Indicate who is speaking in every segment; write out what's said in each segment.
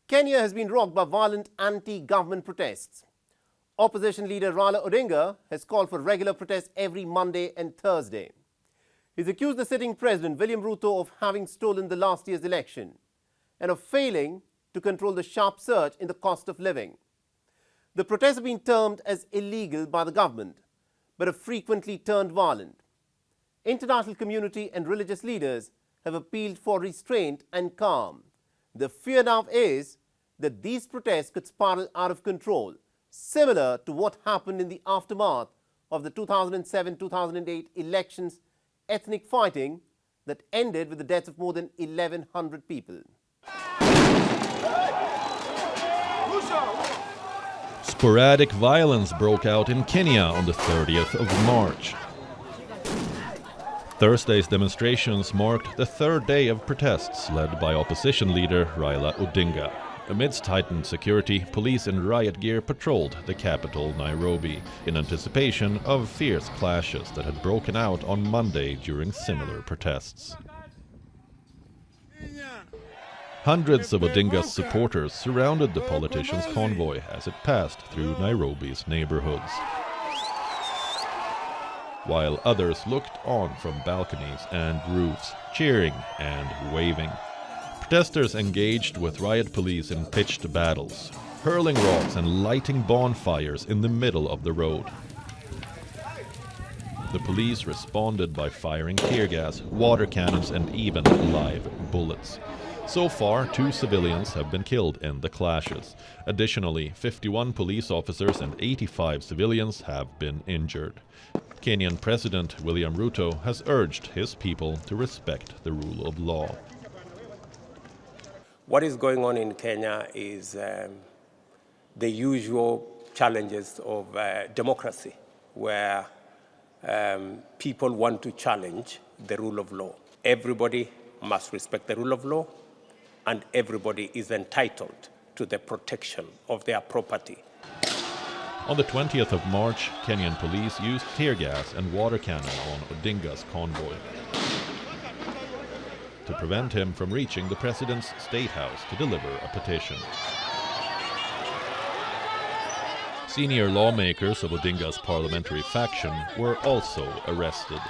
Speaker 1: Kenya has been rocked by violent anti-government protests. Opposition leader Raila Odinga has called for regular protests every Monday and Thursday. He's accused the sitting president, William Ruto, of having stolen the last year's election and of failing to control the sharp surge in the cost of living. The protests have been termed as illegal by the government, but have frequently turned violent. International community and religious leaders have appealed for restraint and calm. The fear now is that these protests could spiral out of control, similar to what happened in the aftermath of the 2007-2008 elections, ethnic fighting that ended with the deaths of more than 1,100 people.
Speaker 2: Sporadic violence broke out in Kenya on the 30th of March. Thursday's demonstrations marked the third day of protests led by opposition leader Raila Odinga. Amidst heightened security, police in riot gear patrolled the capital, Nairobi, in anticipation of fierce clashes that had broken out on Monday during similar protests. Hundreds of Odinga's supporters surrounded the politician's convoy as it passed through Nairobi's neighborhoods, while others looked on from balconies and roofs, cheering and waving. Protesters engaged with riot police in pitched battles, hurling rocks and lighting bonfires in the middle of the road. The police responded by firing tear gas, water cannons and even live bullets. So far, 2 civilians have been killed in the clashes. Additionally, 51 police officers and 85 civilians have been injured. Kenyan President William Ruto has urged his people to respect the rule of law.
Speaker 3: What is going on in Kenya is the usual challenges of democracy, where people want to challenge the rule of law. Everybody must respect the rule of law, and everybody is entitled to the protection of their property.
Speaker 2: On the 20th of March, Kenyan police used tear gas and water cannon on Odinga's convoy to prevent him from reaching the president's state house to deliver a petition. Senior lawmakers of Odinga's parliamentary faction were also arrested.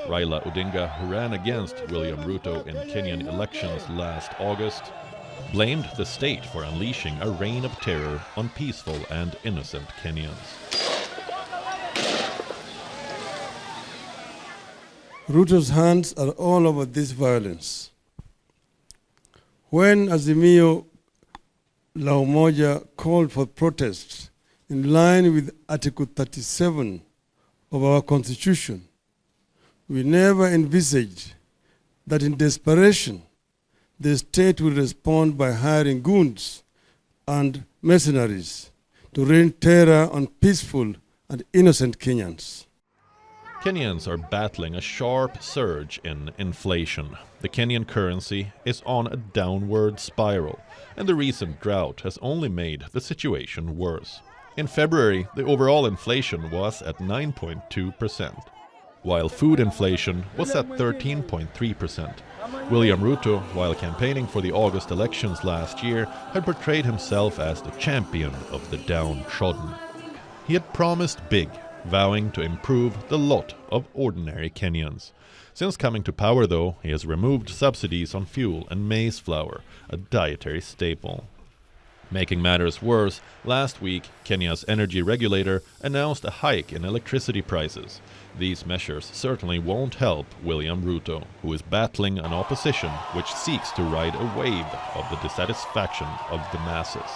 Speaker 2: Raila Odinga, who ran against William Ruto in Kenyan elections last August, blamed the state for unleashing a reign of terror on peaceful and innocent Kenyans.
Speaker 4: Ruto's hands are all over this violence. When Azimio La Umoja called for protests in line with Article 37 of our Constitution, we never envisaged that in desperation, the state will respond by hiring goons and mercenaries to rain terror on peaceful and innocent Kenyans.
Speaker 2: Kenyans are battling a sharp surge in inflation. The Kenyan currency is on a downward spiral, and the recent drought has only made the situation worse. In February, the overall inflation was at 9.2%. while food inflation was at 13.3%. William Ruto, while campaigning for the August elections last year, had portrayed himself as the champion of the downtrodden. He had promised big, vowing to improve the lot of ordinary Kenyans. Since coming to power, though, he has removed subsidies on fuel and maize flour, a dietary staple. Making matters worse, last week, Kenya's energy regulator announced a hike in electricity prices. These measures certainly won't help William Ruto, who is battling an opposition which seeks to ride a wave of the dissatisfaction of the masses.